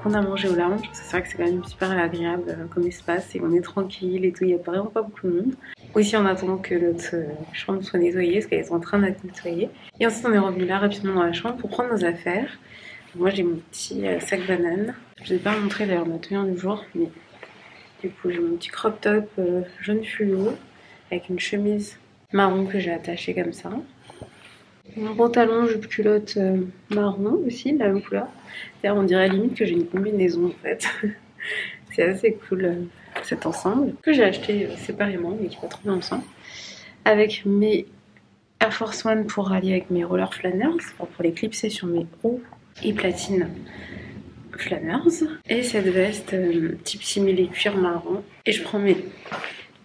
qu'on a mangé au lounge. C'est vrai que c'est quand même super agréable comme espace et on est tranquille et tout, il n'y a vraiment pas beaucoup de monde. Aussi en attendant que notre chambre soit nettoyée parce qu'elle est en train d'être nettoyée. Et ensuite on est revenu là rapidement dans la chambre pour prendre nos affaires. Moi j'ai mon petit sac banane. Je ne vous ai pas montré d'ailleurs ma tenue du jour mais Du coup, j'ai mon petit crop top jaune fluo avec une chemise marron que j'ai attachée comme ça. Mon pantalon, jupe culotte marron aussi, de la même couleur. D'ailleurs, on dirait limite que j'ai une combinaison en fait. C'est assez cool cet ensemble que j'ai acheté séparément mais qui va trop bien ensemble. Avec mes Air Force One pour rallier avec mes rollers Flanners, pour les clipser sur mes roues et platines Flanners. Et cette veste type simili cuir marron. Et je prends mes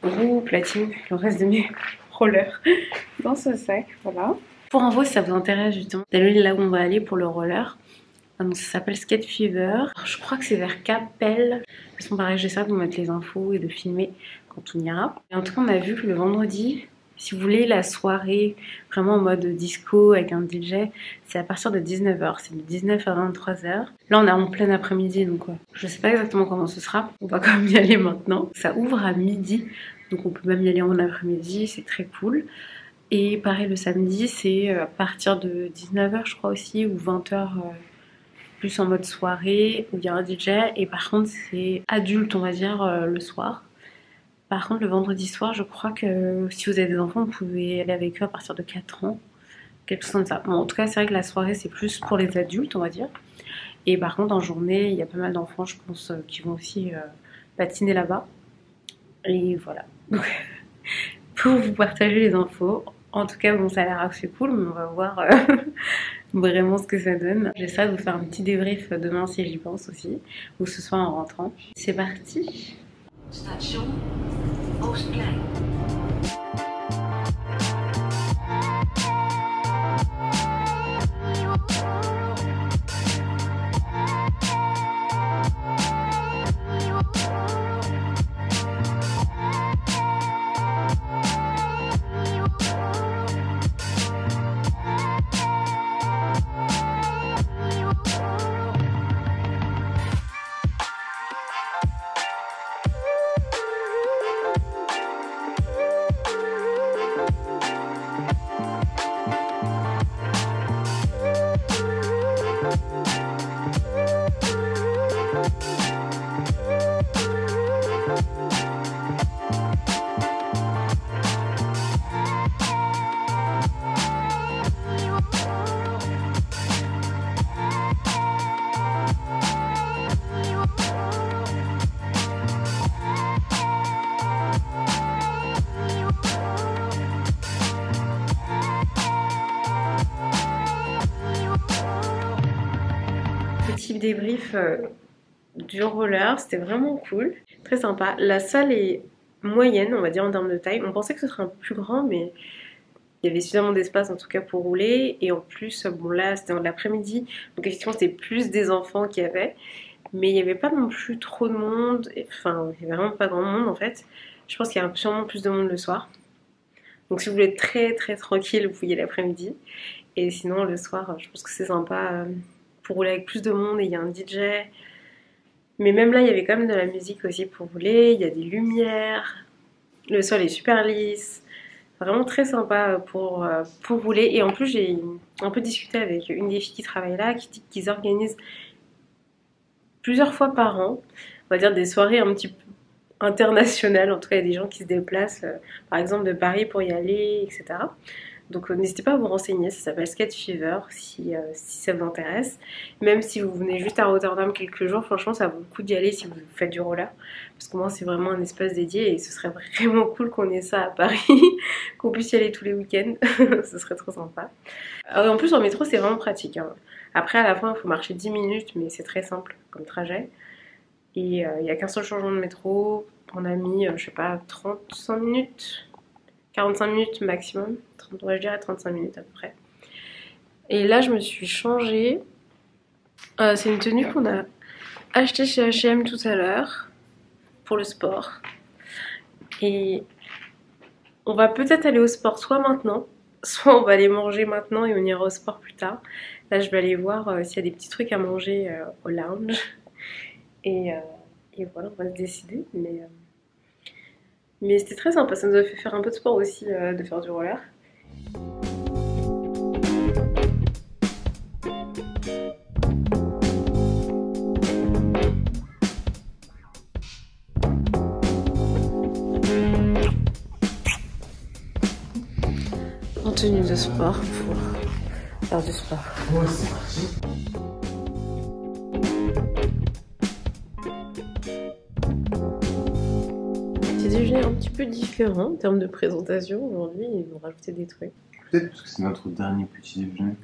roues platines, le reste de mes rollers dans ce sac, voilà. Pour info, si ça vous intéresse justement d'aller là où on va aller pour le roller, donc ça s'appelle Skate Fever. Alors, je crois que c'est vers Capelle. De toute façon, pareil, j'essaie de vous mettre les infos et de filmer quand on ira. Et en tout cas, on a vu que le vendredi, si vous voulez la soirée vraiment en mode disco avec un DJ, c'est à partir de 19h. C'est de 19 à 23h. Là, on est en plein après-midi, donc je sais pas exactement comment ce sera. On va quand même y aller maintenant. Ça ouvre à midi, donc on peut même y aller en après-midi. C'est très cool. Et pareil, le samedi, c'est à partir de 19h, je crois aussi, ou 20h. Plus en mode soirée où il y a un DJ, et par contre c'est adulte on va dire le soir. Par contre le vendredi soir je crois que si vous avez des enfants vous pouvez aller avec eux à partir de 4 ans, quelque chose comme ça. Bon, en tout cas c'est vrai que la soirée c'est plus pour les adultes on va dire, et par contre en journée il y a pas mal d'enfants je pense qui vont aussi patiner là-bas, et voilà. Donc pour vous partager les infos, en tout cas bon ça a l'air assez cool mais on va voir vraiment ce que ça donne. J'essaie de vous faire un petit débrief demain si j'y pense aussi, ou ce soir en rentrant. C'est parti. Station Ostplay. Petit débrief du roller, c'était vraiment cool, très sympa. La salle est moyenne, on va dire en termes de taille. On pensait que ce serait un peu plus grand, mais il y avait suffisamment d'espace en tout cas pour rouler. Et en plus, bon là c'était dans l'après-midi, donc effectivement c'était plus des enfants qu'il y avait, mais il n'y avait pas non plus trop de monde. Enfin, il n'y avait vraiment pas grand monde en fait. Je pense qu'il y a sûrement plus de monde le soir. Donc si vous voulez être très très tranquille, vous pouvez y aller l'après-midi. Et sinon le soir, je pense que c'est sympa pour rouler avec plus de monde, et il y a un DJ. Mais même là, il y avait quand même de la musique aussi pour rouler, il y a des lumières, le sol est super lisse, vraiment très sympa pour rouler. Et en plus, j'ai un peu discuté avec une des filles qui travaille là, qui dit qu'ils organisent plusieurs fois par an, on va dire des soirées un petit peu internationales. En tout cas, il y a des gens qui se déplacent, par exemple de Paris pour y aller, etc. Donc n'hésitez pas à vous renseigner, ça s'appelle Skate Fever si ça vous intéresse. Même si vous venez juste à Rotterdam quelques jours, franchement ça vaut le coup d'y aller si vous faites du roller. Parce que moi c'est vraiment un espace dédié et ce serait vraiment cool qu'on ait ça à Paris, qu'on puisse y aller tous les week-ends, ce serait trop sympa. En plus en métro c'est vraiment pratique, hein. Après à la fin il faut marcher 10 minutes mais c'est très simple comme trajet. Et il n'y a qu'un seul changement de métro, on a mis je sais pas 35 minutes, 45 minutes maximum, je dirais 35 minutes à peu près. Et là je me suis changée, c'est une tenue qu'on a achetée chez H&M tout à l'heure pour le sport. Et on va peut-être aller au sport soit maintenant, soit on va aller manger maintenant et on ira au sport plus tard. Là je vais aller voir s'il y a des petits trucs à manger au lounge. Et voilà, on va se décider. Mais c'était très sympa, ça nous a fait faire un peu de sport aussi, de faire du roller. tenue de sport pour faire du sport. Ouais, c'est parti. Petit déjeuner un petit peu différent en termes de présentation. Aujourd'hui, ils vont rajouter des trucs. Peut-être parce que c'est notre dernier petit déjeuner.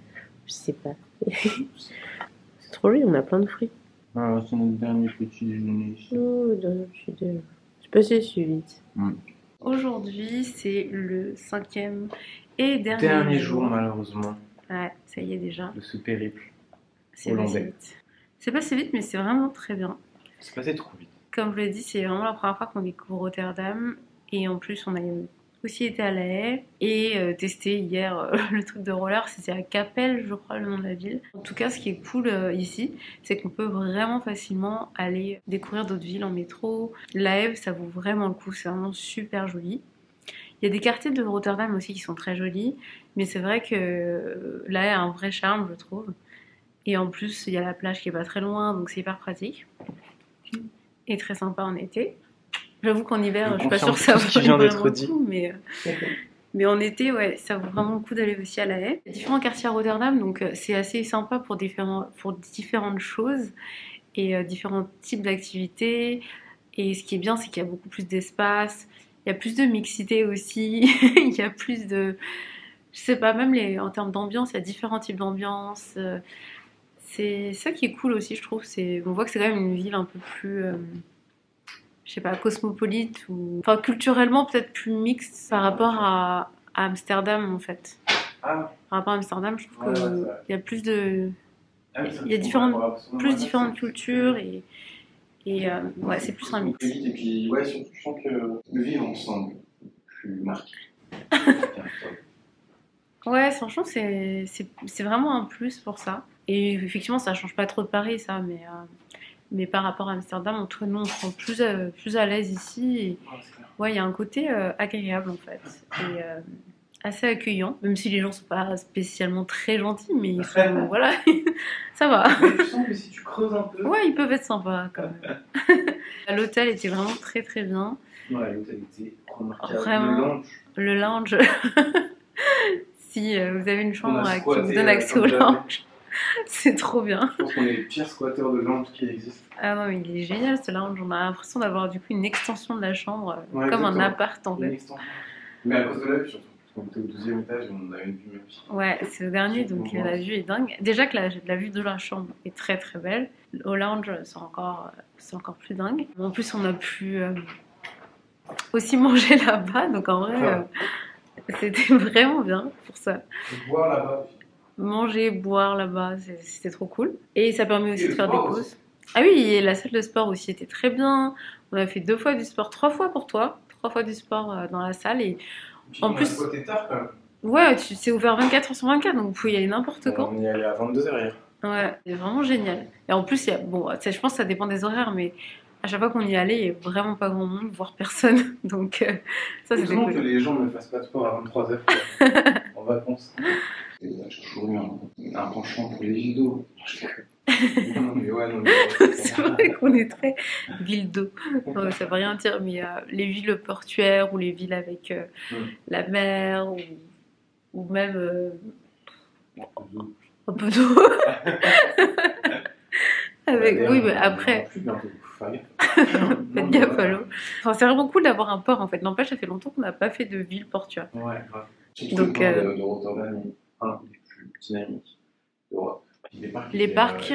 Je sais pas. C'est trop joli, on a plein de fruits. Ah, c'est notre dernier petit déjeuner ici. Oh, le dernier petit déjeuner. C'est passé si vite. Mm. Aujourd'hui, c'est le 5e et dernier jour, malheureusement, Ouais, ça y est déjà. de ce périple. C'est passé vite. C'est passé vite, mais c'est vraiment très bien. C'est passé trop vite. Comme je l'ai dit, c'est vraiment la première fois qu'on découvre Rotterdam. Et en plus, on a aussi été à La Haye et testé hier le truc de roller. C'était à Capelle, je crois, le nom de la ville. En tout cas, ce qui est cool ici, c'est qu'on peut vraiment facilement aller découvrir d'autres villes en métro. La Haye, ça vaut vraiment le coup. C'est vraiment super joli. Il y a des quartiers de Rotterdam aussi qui sont très jolis. Mais c'est vrai que La Haye a un vrai charme, je trouve. Et en plus, il y a la plage qui est pas très loin, donc c'est hyper pratique. Et très sympa en été. J'avoue qu'en hiver, je suis pas sûre que ça vaut vraiment le coup, mais en été, ouais, ça vaut vraiment le coup d'aller aussi à La Haye. Il y a différents quartiers à Rotterdam, donc c'est assez sympa pour différentes choses et différents types d'activités. Et ce qui est bien, c'est qu'il y a beaucoup plus d'espace, il y a plus de mixité aussi, il y a plus de... Je sais pas, même en termes d'ambiance, il y a différents types d'ambiance. C'est ça qui est cool aussi, je trouve. On voit que c'est quand même une ville un peu plus... je sais pas, cosmopolite ou... Enfin, culturellement, peut-être plus mixte par rapport à Amsterdam, en fait. Ah. Par rapport à Amsterdam, je trouve qu'il y a plus de... Il y a plus différentes cultures et ouais, c'est plus un mix. Et puis, ouais, surtout, je sens que le vivre ensemble plus marqué. Ouais, franchement, c'est vraiment un plus pour ça. Et effectivement, ça change pas trop de Paris, ça, mais par rapport à Amsterdam, entre nous, on se sent plus à l'aise ici. Et, ouais, il y a un côté agréable, en fait. Et assez accueillant, même si les gens sont pas spécialement très gentils, mais ils sont... voilà, ça va. Mais tu sens que si tu creuses un peu... Ouais, ils peuvent être sympas, quand même. L'hôtel était vraiment très, très bien. Ouais, l'hôtel était remarquable. Vraiment, le lounge... Si vous avez une chambre qui vous donne accès au lounge, c'est trop bien. Je pense qu'on est les pires squatteurs de lounge qui existent. Ah non, mais il est génial ce lounge. On a l'impression d'avoir du coup une extension de la chambre, ouais, comme exactement. Un appart en fait. Mais à cause de la vue surtout. Parce qu'on était au 12e étage et on avait une vue magnifique. Ouais, c'est le dernier, donc la vue est dingue. Déjà que la vue de la chambre est très très belle. Au lounge, c'est encore plus dingue. En plus, on a pu aussi manger là-bas, donc en vrai... c'était vraiment bien pour ça. Boire là-bas. Manger, boire là-bas, c'était trop cool. Et ça permet aussi de faire des pauses. Ah oui, et la salle de sport aussi était très bien. On a fait 2 fois du sport, 3 fois pour toi. 3 fois du sport dans la salle. Et en plus, tard, quand même. Ouais, c'est ouvert 24h sur 24, donc vous pouvez y aller n'importe quand. On y allait à 22h hier. Ouais, c'est vraiment génial. Et en plus, bon, je pense que ça dépend des horaires, mais à chaque fois qu'on y allait, il n'y a vraiment pas grand monde, voire personne. Donc ça, c'était cool. Que les gens ne fassent pas de sport à 23h en vacances. J'ai toujours eu un penchant pour les villes d'eau. Non, mais ouais, non, c'est vrai qu'on est très ville d'eau. Ça veut rien dire, mais les villes portuaires ou les villes avec la mer ou même un peu d'eau. Oui, mais après. Faites gaffe à l'eau. Enfin, c'est vraiment cool d'avoir un port en fait. N'empêche, ça fait longtemps qu'on n'a pas fait de ville portuaire. Ouais, grave. Donc, de Rotterdam est un des plus dynamiques d'Europe. Les parcs,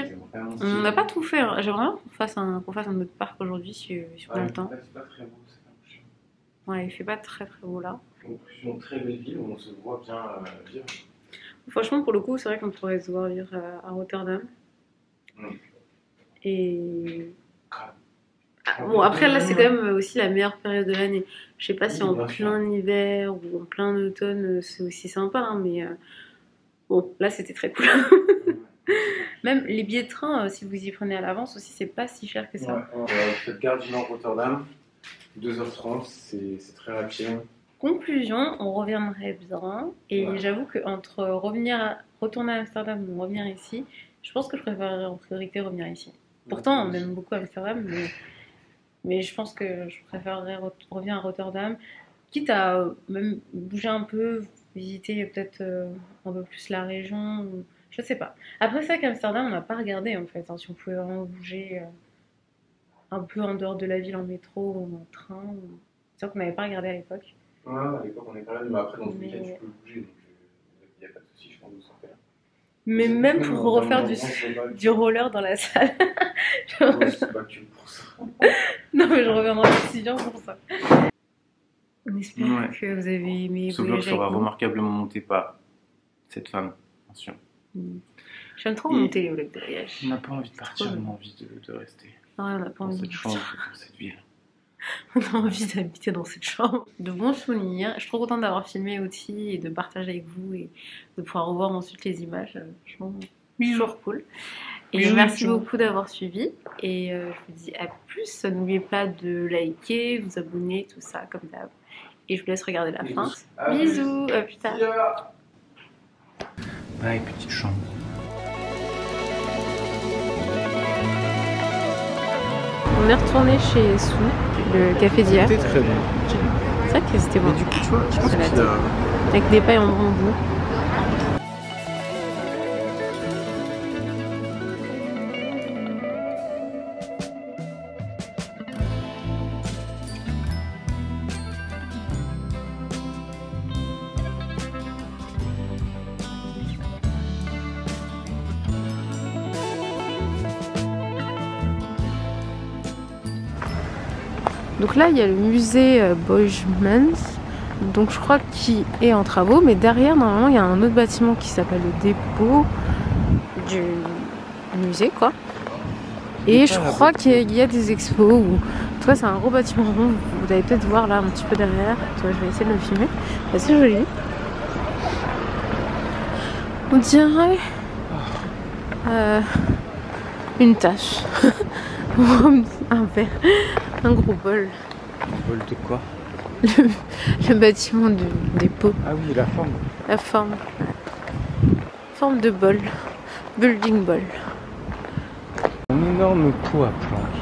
on n'a pas tout fait. Hein. J'aimerais bien qu'on fasse un autre parc aujourd'hui si on a le temps. C'est pas très beau, c'est pas chiant. Ouais, il fait pas très très beau là. Une très belle ville où on se voit bien vivre. Franchement, pour le coup, c'est vrai qu'on pourrait se voir vivre à Rotterdam. Et. Bon, après là, c'est quand même aussi la meilleure période de l'année. Je sais pas si en plein hiver ou en plein automne, c'est aussi sympa, hein, mais bon, là c'était très cool. Même les billets de train, si vous y prenez à l'avance aussi, c'est pas si cher que ça. Ouais, peut-être Gare du Nord Rotterdam, 2h30, c'est très rapide. Conclusion, on reviendrait bien. Et j'avoue qu'entre retourner à Amsterdam ou revenir ici, je pense que je préférerais en priorité revenir ici. Pourtant, on aime beaucoup Amsterdam, mais je pense que je préférerais revenir à Rotterdam, quitte à même bouger un peu, visiter peut-être un peu plus la région, ou... je sais pas. Après ça, qu'Amsterdam, on n'a pas regardé en fait, hein, si on pouvait vraiment bouger un peu en dehors de la ville en métro ou en train. C'est vrai qu'on n'avait pas regardé à l'époque. Ouais, à l'époque on n'est pas là, mais après dans tous les cas Mais, tu peux bouger, donc il n'y a pas de souci, je pense, de s'en faire. mais même pour refaire du roller dans la salle. Ouais, c'est pas que pour ça. Non mais je reviendrai aussi bien pour ça. On espère Ouais. que vous avez aimé Ce vlog voyager sera avec nous. remarquablement monté par cette femme, attention. J'aime trop monter les vlogs de voyage. On n'a pas envie de partir, Trop on a envie de rester Ouais, on n'a pas dans envie cette de chambre, partir. dans cette ville. On a envie d'habiter dans cette chambre. De bons souvenirs. Je suis trop contente d'avoir filmé aussi et de partager avec vous et de pouvoir revoir ensuite les images. Franchement, toujours cool. Et Bisous, merci bisous. beaucoup d'avoir suivi. Et je vous dis à plus. N'oubliez pas de liker, vous abonner, tout ça, comme d'hab. Et je vous laisse regarder la fin. Bisous, à plus tard. Bye, petite chambre. On est retourné chez Sou, le café d'hier. C'était très bon. C'est vrai que c'était bon. Mais du coup, tu vois, je pense C'est la qu'il a... Avec des pailles en bambou. Donc là, il y a le musée Boijmans, donc je crois qu'il est en travaux, mais derrière, normalement, il y a un autre bâtiment qui s'appelle le dépôt du musée, quoi. Et je crois qu'il y a des expos, ou... tu vois, c'est un gros bâtiment rond, vous allez peut-être voir là un petit peu derrière. Toi, je vais essayer de le filmer. C'est assez joli. On dirait une tasse. Un verre, un gros bol. Un bol de quoi? Le bâtiment du dépôt. Ah oui, la forme. La forme. Forme de bol. Building bol. Un énorme pot à planche.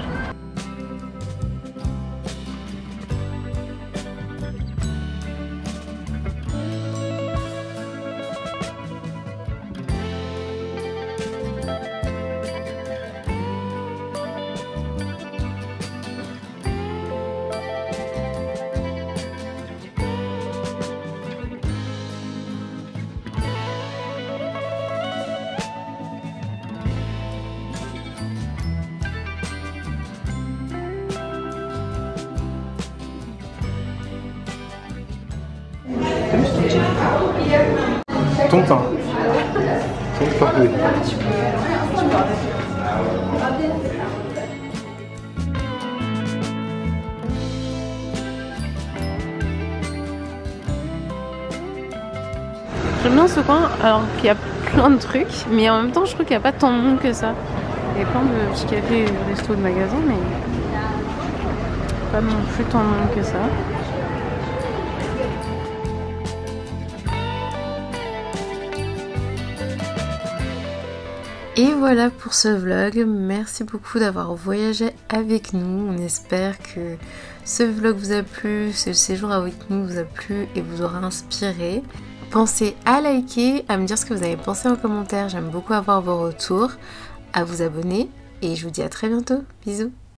Ton pain. Ton pain, oui. J'aime bien ce coin, alors qu'il y a plein de trucs, mais en même temps, je trouve qu'il n'y a pas tant de monde que ça. Il y a plein de petits cafés, restos, de magasins, mais pas non plus tant de monde que ça. Et voilà pour ce vlog, merci beaucoup d'avoir voyagé avec nous, on espère que ce vlog vous a plu, ce séjour avec nous vous a plu et vous aura inspiré. Pensez à liker, à me dire ce que vous avez pensé en commentaire, j'aime beaucoup avoir vos retours, à vous abonner et je vous dis à très bientôt, bisous.